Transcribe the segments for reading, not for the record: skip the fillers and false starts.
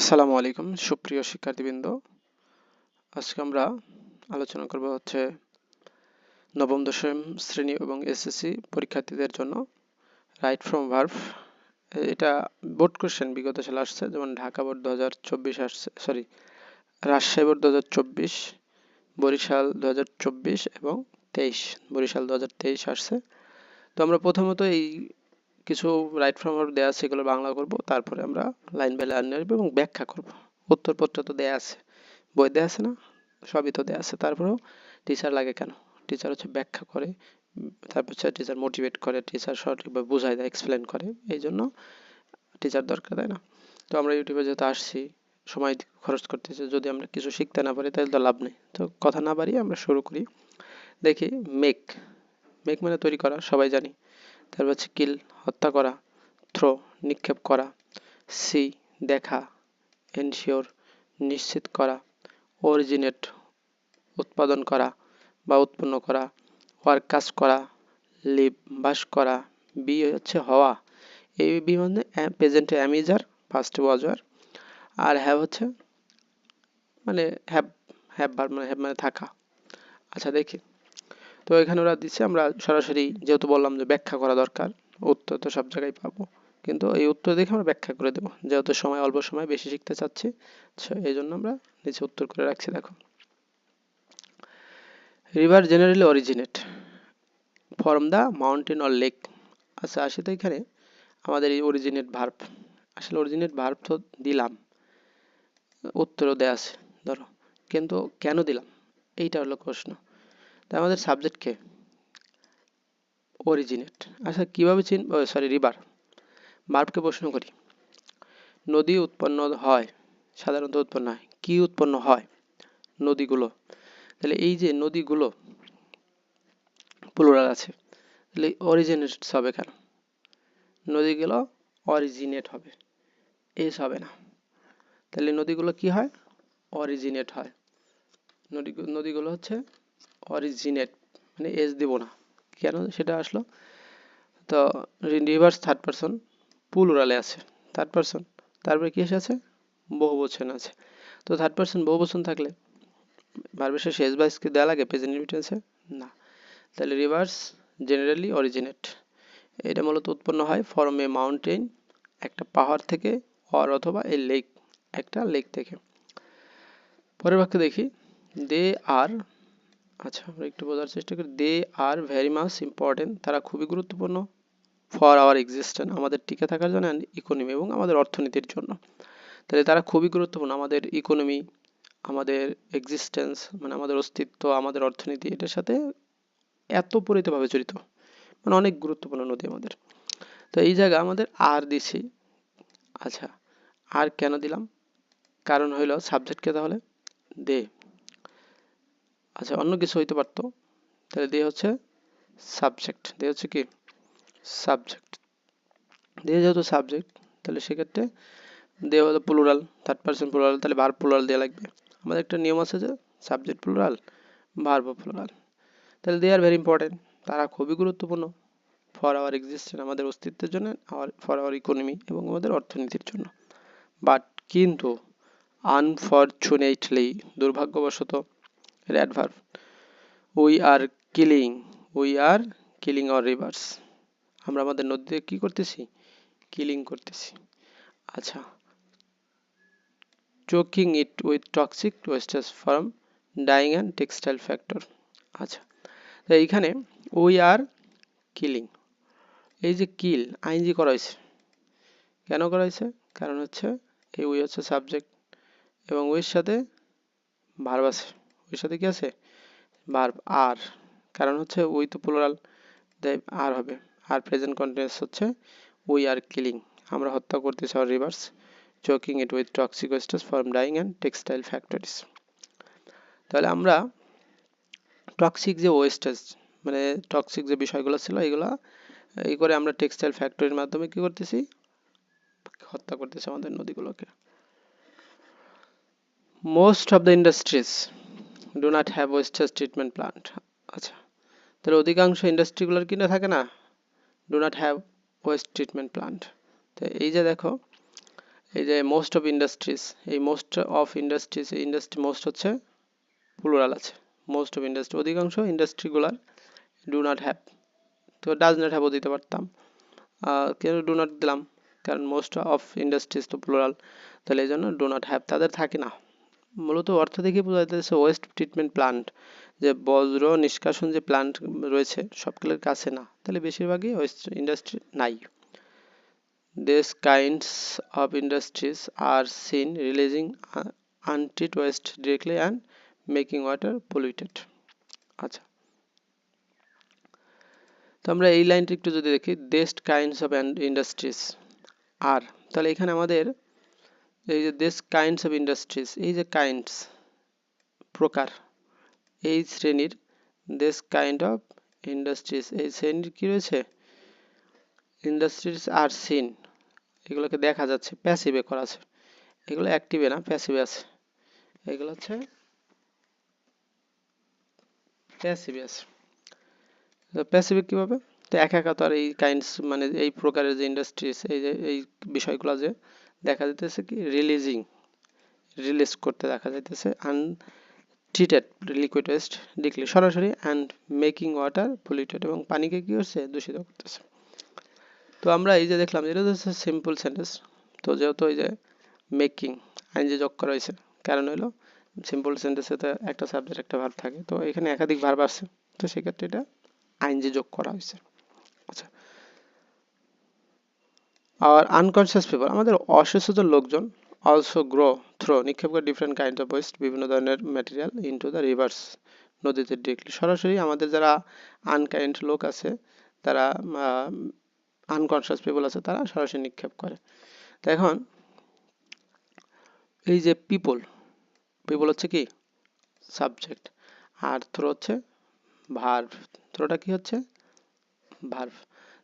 আসসালামু আলাইকুম সুপ্রিয় শিক্ষার্থীবৃন্দ। আজকে আমরা আলোচনা করব হচ্ছে নবম দশম শ্রেণী এবং এসএসসি পরীক্ষার্থীদের জন্য রাইট ফ্রম ভার্ব। এটা বোর্ড কোশ্চেন বিগত সালে আসছে, যেমন ঢাকা বোর্ড 2024 আসছে, সরি রাজশাহী বোর্ড 2024, বরিশাল 2024 এবং 23, বরিশাল 2023 আসছে। তো আমরা প্রথমত এই কিছু রাইট ফ্রম ভার্ব দেওয়া আছে, এগুলো বাংলা করব, তারপরে আমরা লাইন বাই লাইন নেব এবং ব্যাখ্যা করব। উত্তরপত্র তো দেয়া আছে, বই দেয়া আছে না, সবই তো দেয়া আছে। তারপরেও টিচার লাগে কেন? টিচার হচ্ছে ব্যাখ্যা করে, তারপর হচ্ছে টিচার মোটিভেট করে, টিচার সঠিকভাবে বোঝায় দেয়, এক্সপ্লেন করে, এই জন্য টিচার দরকার, তাই না? তো আমরা ইউটিউবে যেহেতু আসছি, সময় খরচ করতেছি, যদি আমরা কিছু শিখতে না পারি তাহলে তো লাভ নেই। তো কথা না বাড়িয়ে আমরা শুরু করি। দেখি মেক, মেক মানে তৈরি করা, সবাই জানি। তারপর হচ্ছে কিল, হত্যা করা, থ্রো, নিক্ষেপ করা, সি, দেখা, এনশিওর, নিশ্চিত করা, অরিজিনেট, উৎপাদন করা বা উৎপন্ন করা, ওয়ার্ক, কাজ করা, লিভ, বাস করা, বি হচ্ছে হওয়া, এই বি মানে প্রেজেন্টে am is R, পাস্টে was R, R have হচ্ছে মানে হ্যাভ, হ্যাভ ভার্ব মানে হ্যাভ মানে থাকা। আচ্ছা দেখি, তো এখানে ওরা দিচ্ছে, আমরা সরাসরি যেহেতু বললাম যে ব্যাখ্যা করা দরকার, উত্তর তো সব জায়গায় পাবো, কিন্তু এই উত্তর দেখে আমরা ব্যাখ্যা করে দেবো, যেহেতু সময় অল্প সময় বেশি শিখতে চাচ্ছি, এই জন্য আমরা নিচে উত্তর করে রাখছি। দেখো, river generally originate from the mountain or lake. আচ্ছা আসি তো এখানে আমাদের এই অরিজিনেট ভার্ব, আসলে অরিজিনেট ভার্ব তো দিলাম, উত্তরও দেয়া আছে ধরো, কিন্তু কেন দিলাম এইটা হলো প্রশ্ন। তাই আমাদের সাবজেক্ট কে? অরিজিনেট। আচ্ছা কিভাবে সরি রিভার, ভার্বকে প্রশ্ন করি। নদী উৎপন্ন হয়, সাধারণত উৎপন্ন হয়, কি উৎপন্ন হয়? নদীগুলো। তাহলে এই যে নদীগুলো প্লুরাল আছে, তাহলে অরিজিনেট হবে কেন? নদীগুলো অরিজিনেট হবে, এস হবে না। তাহলে নদীগুলো কি হয়? অরিজিনেট হয়। নদীগুলো হচ্ছে অরিজিনেট, মানে এস দিব না, কেন সেটা আসলো। তো রিভার্স থার্ড পারসন প্লুরালে আছে, থার্ড পারসন, তারপরে কি আছে? বহুবচন আছে। তো থার্ড পারসন বহুবচন থাকলে ভার্বের শেষে এস বা এস কি দেওয়া লাগে প্রেজেন্ট ইনডিফিনিটে? না। তাহলে রিভার্স জেনারেলি অরিজিনেট, এটা মূলত উৎপন্ন হয় ফ্রম এ মাউন্টেন, একটা পাহাড় থেকে, অর অথবা এ লেক, একটা লেক থেকে। পরের বাক্য দেখি, দে আর, আচ্ছা আমরা একটু বোঝার চেষ্টা করি। দে আর ভেরি মাচ ইম্পর্টেন্ট, তারা খুবই গুরুত্বপূর্ণ, ফর আওয়ার এক্সিস্টেন্স, আমাদের টিকে থাকার জন্য, অ্যান্ড ইকোনমি, এবং আমাদের অর্থনীতির জন্য। তাহলে তারা খুবই গুরুত্বপূর্ণ, আমাদের ইকোনমি, আমাদের এক্সিস্টেন্স মানে আমাদের অস্তিত্ব, আমাদের অর্থনীতি, এটার সাথে এতপরিতভাবে জড়িত, মানে অনেক গুরুত্বপূর্ণ নদী আমাদের। তো এই জায়গায় আমাদের আর দিছি। আচ্ছা আর কেন দিলাম? কারণ হইল সাবজেক্টকে তাহলে দে। আচ্ছা অন্য কিছু হইতে পারতো, তাহলে দে হচ্ছে সাবজেক্ট, দে হচ্ছে কি সাবজেক্ট, দে যেহেতু সাবজেক্ট, তাহলে সেক্ষেত্রে দে হলো প্লুরাল, থার্ড পারসন প্লুরাল, তাহলে ভার্ব প্লুরাল দেওয়া লাগবে। আমাদের একটা নিয়ম আছে যে সাবজেক্ট প্লুরাল, ভার্ব প্লুরাল। তাহলে দে আর ভেরি ইম্পর্টেন্ট, তারা খুবই গুরুত্বপূর্ণ, ফর আওয়ার এক্সিস্টেন্স, আমাদের অস্তিত্বের জন্য, ফর আওয়ার ইকোনমি, এবং আমাদের অর্থনীতির জন্য। বাট কিন্তু, আনফরচুনেটলি দুর্ভাগ্যবশত, এর adverb, we are killing, we are killing our rivers, আমরা আমাদের নদীতে কি করতেছি? কিলিং করতেছি। আচ্ছা, choking it with toxic wastage from dyeing and textile factor. আচ্ছা তো এইখানে উই আর কিলিং, এই যে কিল আইনজি করা হয়েছে, কেন করা হয়েছে? কারণ হচ্ছে এই উই হচ্ছে সাবজেক্ট, এবং উইর সাথে ভার্ব আছে, উইর সাথে কি আছে? ভার্ব আর, কারণ হচ্ছে উই তো প্লুরাল, তাই আর হবে, আর প্রেজেন্ট কন্টিনিউয়াস হচ্ছে উই আর কিলিং, আমরা হত্যা করতেছি, our rivers choking it with toxic wastage from dyeing and textile factories. তাহলে আমরা টক্সিক যে ওয়েস্টেজ মানে টক্সিক যে বিষয়গুলো ছিল, এগুলা এই করে আমরা টেক্সটাইল ফ্যাক্টরির মাধ্যমে কি করতেছি? হত্যা করতেছি আমাদের নদীগুলোকে। Most of the industries do not have wastage treatment plant. আচ্ছা তাহলে অধিকাংশ ইন্ডাস্ট্রিগুলোর কিনে থাকে না, do not have waste treatment plant. তো এই যে দেখো, এই যে মোস্ট অফ ইন্ডাস্ট্রিজ, এই most of industries, industry most হচ্ছে প্লুরাল আছে, মোস্ট অফ ইন্ডাস্ট্রি অধিকাংশ ইন্ডাস্ট্রিগুলার ডু নট হ্যাভ, তো ডাজ নট হ্যাভও দিতে পারতাম, কেন ডু নট দিলাম, কারণ মোস্ট অফ ইন্ডাস্ট্রিজ তো প্লুরাল, তাহলে এই জন্য ডু নট হ্যাভ, তাদের থাকে না। মূলত অর্থ দেখে বোঝা যাচ্ছে ওয়েস্ট ট্রিটমেন্ট প্লান্ট, যে বজ্র নিষ্কাশন যে প্লান্ট রয়েছে সবগুলোর কাছে না, তাহলে বেশিরভাগই ওয়েস্ট ইন্ডাস্ট্রি নাই। These kinds of industries are seen releasing untreated waste directly and making water polluted. আচ্ছা, তো আমরা এই লাইনটা একটু যদি দেখি, these kinds of industries are, তাহলে এখানে আমাদের এই যে these kinds of industries, এই যে kinds প্রকার, এই শ্রেণীর these kind of industries, এই শ্রেণীর কি রয়েছে, industries are seen, এগুলোকে দেখা যাচ্ছে, প্যাসিভে করা আছে, এগুলো অ্যাক্টিভে না প্যাসিভে আছে, এগুলো হচ্ছে প্যাসিভে আছে। তো প্যাসিভে কিভাবে, তো একা তো আর এই কাইন্ডস মানে এই প্রকারের যে ইন্ডাস্ট্রিজ, এই যে এই বিষয়গুলো যে দেখা যাইতেছে কি রিলিজ করতে দেখা যাইতেছে আনট্রিটেড লিকুইড ওয়েস্ট ডিক্লি সরাসরি, অ্যান্ড মেকিং ওয়াটার পলিউটেড, এবং পানিকে কি করছে, দূষিত করতেছে। তো আমরা এই যে দেখলাম এটা হচ্ছে সিম্পল সেন্টেন্স, তো যেহেতু এই যে মেকিং আইনজি যোগ করা হয়েছে, কারণ হলো সিম্পল সেন্টেন্সে তো একটা সাবজেক্ট একটা ভার্ব থাকে, তো এখানে একাধিক ভার্ব আছে, তো সেক্ষেত্রে এটা আইনজি যোগ করা হয়েছে। আচ্ছা, আর আনকনসিয়াস পিপল, আমাদের অসচেতন লোকজন, অলসো গ্রো থ্রো নিক্ষেপ করে ডিফারেন্ট কাইন্ড অফ ওয়েস্ট, বিভিন্ন ধরনের ম্যাটেরিয়াল ইনটু দ্য রিভার্স, নদীতে ডিরেক্টলি সরাসরি, আমাদের যারা আনকাইন্ড লোক আছে, তারা আনকনসিয়াস পিপল আছে, তারা সরাসরি নিক্ষেপ করে। তো এখন এই যে পিপল হচ্ছে কি সাবজেক্ট, আর থ্রো হচ্ছে ভার্ব, থ্রোটা কি হচ্ছে ভার্ব,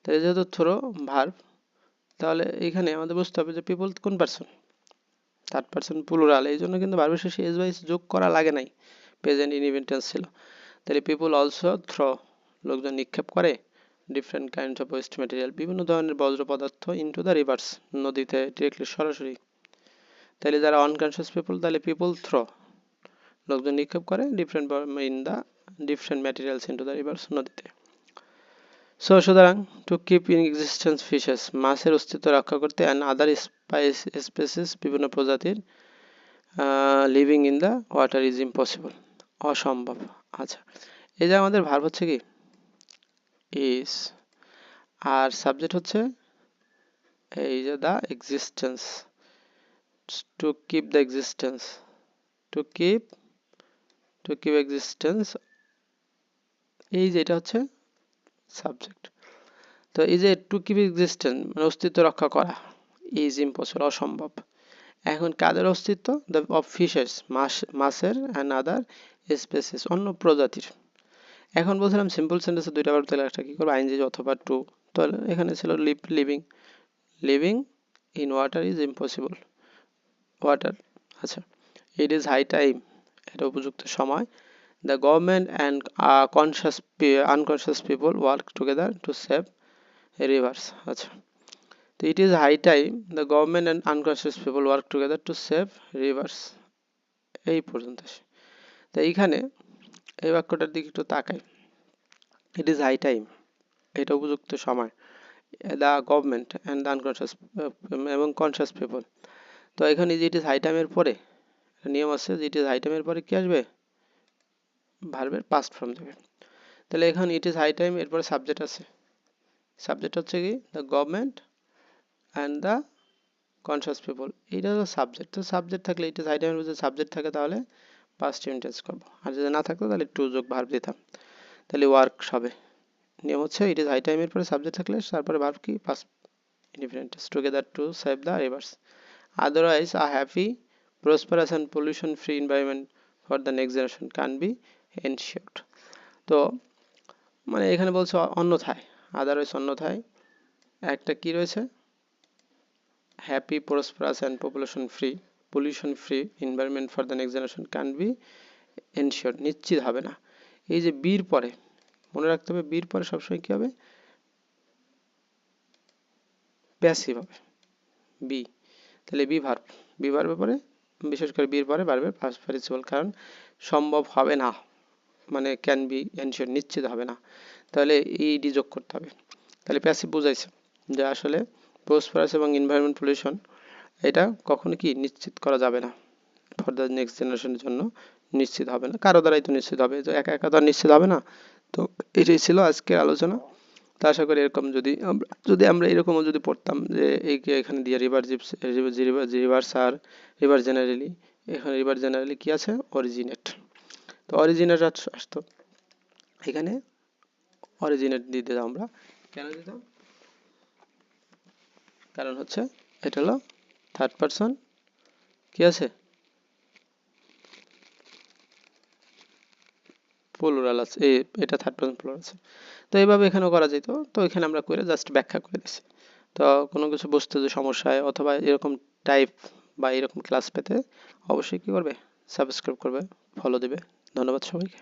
তাহলে যেহেতু থ্রো ভার্ব, তাহলে এখানে আমাদের বুঝতে হবে যে পিপল কোন পার্সন, থার্ড পার্সন প্লুরাল, এই জন্য কিন্তু ভার্বের শেষে এস ওয়াইস যোগ করা লাগে নাই, প্রেজেন্ট ইনডিফিনিট টেন্স ছিল। তাহলে পিপল অলসো থ্রো, লোকজন নিক্ষেপ করে, different kinds of waste material, বিভিন্ন ধরনের বজ্র পদার্থ, ইনটু দ্য রিভার্স, নদীতে ডিরেক্টলি সরাসরি। তাহলে যারা আনকনসিয়াস পিপল, তাহলে পিপল থ্রো, লোকজন নিক্ষেপ করে different in the different materials into the rivers, নদীতে। সো সুতরাং to keep in existence fishes, মাছের অস্তিত্ব রক্ষা করতে, অ্যান্ড আদার স্পেসিস, বিভিন্ন প্রজাতির, living in the water is impossible, অসম্ভব। আচ্ছা, এই যে আমাদের ভার্ব হচ্ছে কি ইজ, আর সাবজেক্ট হচ্ছে এই যে the existence, to keep the existence, to keep existence, এই যে এটা হচ্ছে সাবজেক্ট। তো এই যে টু কিপ এক্সিস্টেন্স মানে অস্তিত্ব রক্ষা করা, ইজ ইম্পসিবল অসম্ভব। এখন কাদের অস্তিত্ব, দ্য অফ ফিশেস মাছের, অ্যান্ড আদার স্পেসিস অন্য প্রজাতির। এখন বলছিলাম সিম্পল সেন্টেন্সে দুইটা ভার্ব, তাহলে একটা কি করবো আইনজি অথবা টু, তো এখানে ছিল living in water is impossible, water. আচ্ছা, ইট ইজ হাই টাইম, এটা উপযুক্ত সময়, the government and unconscious people work together to save rivers. আচ্ছা, তো it is high time the government and unconscious people work together to save rivers, এই পর্যন্ত। তো এইখানে এই বাক্যটার দিকে একটু তাকাই, ইট ইজ হাই টাইম, এটা উপযুক্ত সময়, the government and the unconscious এবং কনসিয়াস পিপল, তো এখানে যে ইট ইজ হাই টাইমের পরে নিয়ম আছে যে ইট ইজ হাই টাইমের পরে কি আসবে, ভার্বের পাস্ট ফর্ম যাবে। তাহলে এখন ইট ইজ হাই টাইম, এরপরে সাবজেক্ট আছে, সাবজেক্ট হচ্ছে কি the government and the conscious people, এইটা হলো সাবজেক্ট। তো সাবজেক্ট থাকলে ইট ইজ হাই টাইমের যদি সাবজেক্ট থাকে তাহলে পাস্ট ইন্টেন্স করবো, আর যদি না থাকতো তাহলে টু যোগ ভার্ব দিতাম, তাহলে ওয়ার্ক হবে। নিয়ম হচ্ছে ইট ইজ হাই টাইমের পরে সাবজেক্ট থাকলে তারপরে ভার্ব কি past indefinite tense, together to save the rivers, otherwise a happy prosperous and pollution free environment for the next generation can be ensured. তো মানে এখানে বলছে অন্যথায়, আদারওয়াইজ অন্যথায় একটা কি রয়েছে, happy prosperous and pollution free environment for the next generation can be ensured, নিশ্চিত হবে না। এই যে বির পরে মনে রাখতে হবে, বির পরে সবসময় কি হবে, প্যাসিভ হবে বি, তাহলে বি ভার্বের পরে বিশেষ করে বির পরে ভার্বের পাস্ট পার্টিসিপল, কারণ সম্ভব হবে না মানে ক্যান বি এনশিওর নিশ্চিত হবে না, তাহলে ইডি যোগ করতে হবে। তাহলে প্যাসিভ বুঝাইছে যে আসলে ফসফরাস এবং এনভায়রনমেন্ট পলিউশন এটা কখনো কি নিশ্চিত করা যাবে না, ফর দ্য নেক্সট জেনারেশনের জন্য নিশ্চিত হবে না, কারো দ্বারাই তো নিশ্চিত হবে, তো একা একা তো আর নিশ্চিত হবে না। তো এটাই ছিল আজকের আলোচনা। তো আশা করি এরকম যদি আমরা এরকমও যদি পড়তাম যে এখানে দিয়ে রিভার জেনারেলি, এখানে রিভার জেনারেলি কি আছে অরিজিনেট, তো অরিজিনেট আসতো, এখানে অরিজিনেট দিয়ে দিতাম আমরা, কেন দিতাম, কারণ হচ্ছে এটা হলো থার্ড পারসন কি আছে প্লুরাল আছে, এটা থার্ড পারসন প্লুরাল আছে। তো এইভাবে এখানেও করা যেত, তো এখানে আমরা করে জাস্ট ব্যাখ্যা করে দিছি। তো কোনো কিছু বুঝতে যে সমস্যা হয় অথবা এরকম টাইপ বা এরকম ক্লাস পেতে অবশ্যই কি করবে, সাবস্ক্রাইব করবে, ফলো দিবে। ধন্যবাদ সবাইকে।